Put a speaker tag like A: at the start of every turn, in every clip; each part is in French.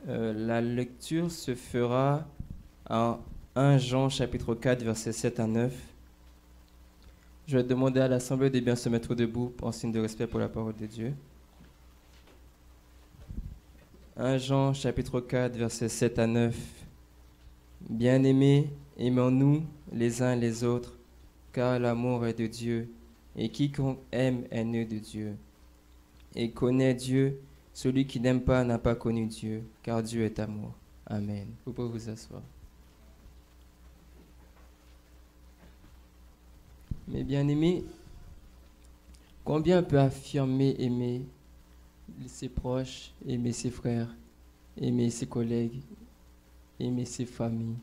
A: La lecture se fera en 1 Jean chapitre 4 versets 7 à 9. Je vais demander à l'Assemblée de bien se mettre debout en signe de respect pour la parole de Dieu. 1 Jean chapitre 4 versets 7 à 9. Bien-aimés, aimons-nous les uns les autres, car l'amour est de Dieu, et quiconque aime est né de Dieu. Et connaît Dieu, celui qui n'aime pas n'a pas connu Dieu, car Dieu est amour. Amen. Vous pouvez vous asseoir. Mes bien-aimés, combien peut affirmer aimer ses proches, aimer ses frères, aimer ses collègues, aimer ses familles?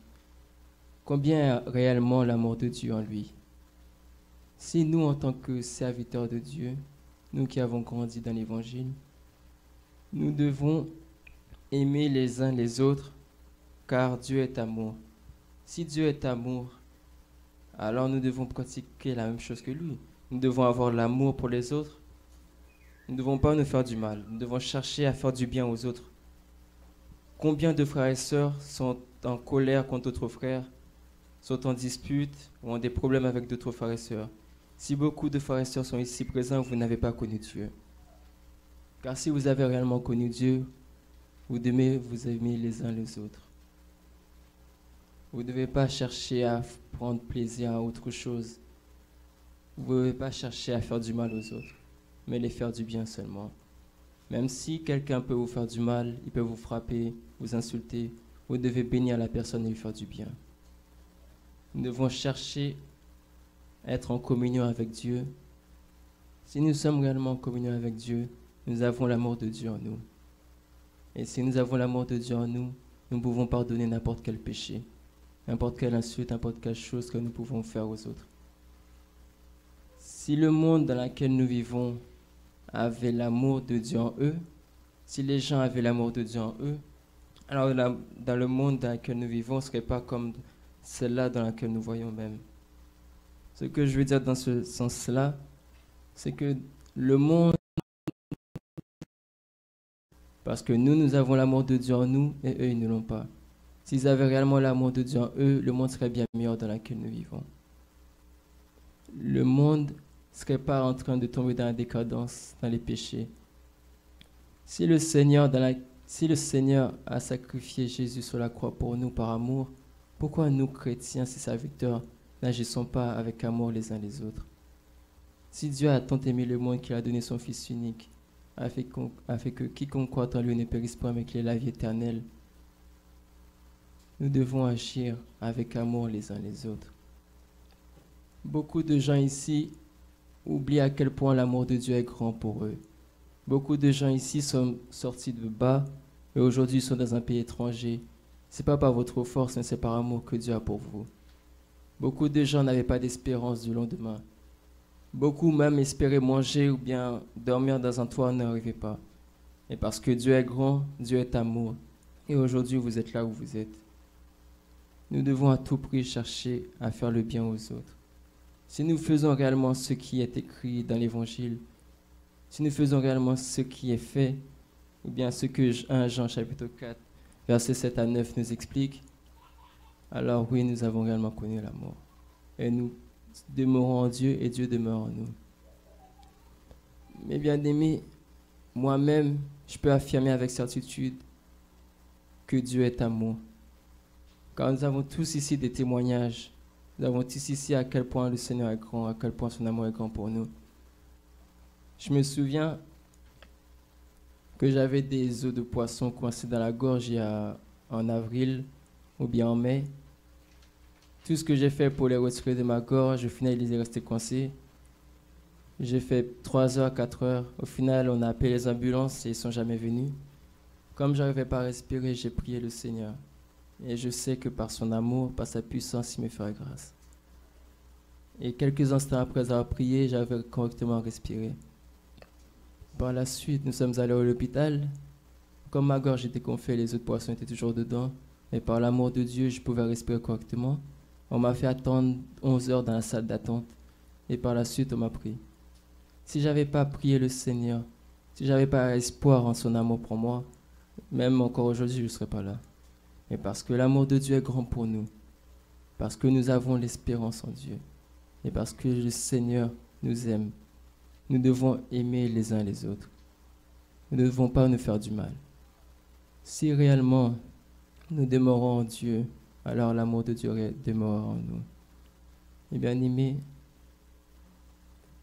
A: Combien a réellement l'amour de Dieu en lui? Si nous, en tant que serviteurs de Dieu, nous qui avons grandi dans l'Évangile, nous devons aimer les uns les autres, car Dieu est amour. Si Dieu est amour, alors nous devons pratiquer la même chose que lui. Nous devons avoir l'amour pour les autres. Nous ne devons pas nous faire du mal. Nous devons chercher à faire du bien aux autres. Combien de frères et sœurs sont en colère contre d'autres frères, sont en dispute ou ont des problèmes avec d'autres frères et sœurs? Si beaucoup de frères et sœurs sont ici présents, vous n'avez pas connu Dieu. Car si vous avez réellement connu Dieu, vous devez vous aimer les uns les autres. Vous ne devez pas chercher à prendre plaisir à autre chose. Vous ne devez pas chercher à faire du mal aux autres, mais les faire du bien seulement. Même si quelqu'un peut vous faire du mal, il peut vous frapper, vous insulter, vous devez bénir la personne et lui faire du bien. Nous devons chercher à être en communion avec Dieu. Si nous sommes réellement en communion avec Dieu, nous avons l'amour de Dieu en nous. Et si nous avons l'amour de Dieu en nous, nous pouvons pardonner n'importe quel péché, n'importe quelle insulte, n'importe quelle chose que nous pouvons faire aux autres. Si le monde dans lequel nous vivons avait l'amour de Dieu en eux, si les gens avaient l'amour de Dieu en eux, alors dans le monde dans lequel nous vivons, ce ne serait pas comme celle-là dans laquelle nous voyons même. Ce que je veux dire dans ce sens-là, c'est que le monde, parce que nous avons l'amour de Dieu en nous et eux, ils ne l'ont pas. S'ils avaient réellement l'amour de Dieu en eux, le monde serait bien meilleur dans lequel nous vivons. Le monde ne serait pas en train de tomber dans la décadence, dans les péchés. Si le Seigneur a sacrifié Jésus sur la croix pour nous par amour, pourquoi nous, chrétiens, ses serviteurs, n'agissons pas avec amour les uns les autres? Si Dieu a tant aimé le monde qu'il a donné son Fils unique, afin que quiconque croit en lui ne périsse pas, mais qu'il ait la vie éternelle, nous devons agir avec amour les uns les autres. Beaucoup de gens ici oublient à quel point l'amour de Dieu est grand pour eux. Beaucoup de gens ici sont sortis de bas et aujourd'hui sont dans un pays étranger. Ce n'est pas par votre force, mais c'est par amour que Dieu a pour vous. Beaucoup de gens n'avaient pas d'espérance du lendemain. Beaucoup même espéraient manger ou bien dormir dans un toit n'arrivaient pas. Et parce que Dieu est grand, Dieu est amour. Et aujourd'hui, vous êtes là où vous êtes. Nous devons à tout prix chercher à faire le bien aux autres. Si nous faisons réellement ce qui est écrit dans l'Évangile, si nous faisons réellement ce qui est fait, ou bien ce que 1 Jean chapitre 4, versets 7 à 9 nous explique, alors oui, nous avons réellement connu l'amour. Et nous demeurons en Dieu et Dieu demeure en nous. Mais bien aimés, moi-même, je peux affirmer avec certitude que Dieu est amour. Car nous avons tous ici des témoignages. Nous avons tous ici à quel point le Seigneur est grand, à quel point son amour est grand pour nous. Je me souviens que j'avais des os de poisson coincés dans la gorge en avril ou bien en mai. Tout ce que j'ai fait pour les retirer de ma gorge, au final, ils étaient restés coincés. J'ai fait 3 heures, 4 heures. Au final, on a appelé les ambulances et ils ne sont jamais venus. Comme je n'arrivais pas à respirer, j'ai prié le Seigneur. Et je sais que par son amour, par sa puissance, il me fera grâce. Et quelques instants après avoir prié, j'avais correctement respiré. Par la suite, nous sommes allés à l'hôpital. Comme ma gorge était gonflée, les autres poissons étaient toujours dedans. Mais par l'amour de Dieu, je pouvais respirer correctement. On m'a fait attendre 11 heures dans la salle d'attente. Et par la suite, on m'a pris. Si je n'avais pas prié le Seigneur, si je n'avais pas espoir en son amour pour moi, Même encore aujourd'hui, je ne serais pas là. Mais parce que l'amour de Dieu est grand pour nous, parce que nous avons l'espérance en Dieu, et parce que le Seigneur nous aime, nous devons aimer les uns les autres. Nous ne devons pas nous faire du mal. Si réellement nous demeurons en Dieu, alors l'amour de Dieu demeurera en nous. Et bien aimés,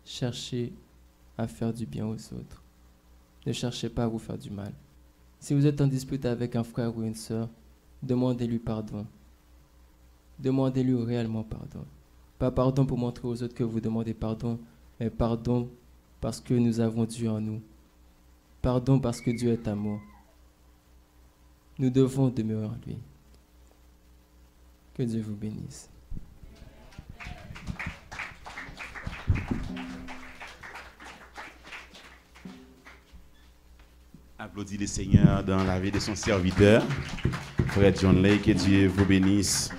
A: cherchez à faire du bien aux autres. Ne cherchez pas à vous faire du mal. Si vous êtes en dispute avec un frère ou une sœur, demandez-lui pardon. Demandez-lui réellement pardon. Pas pardon pour montrer aux autres que vous demandez pardon, mais pardon parce que nous avons Dieu en nous. Pardon parce que Dieu est amour. Nous devons demeurer en lui. Que Dieu vous bénisse.
B: Applaudis le Seigneur dans la vie de son serviteur, Frère John Lay, que Dieu vous bénisse.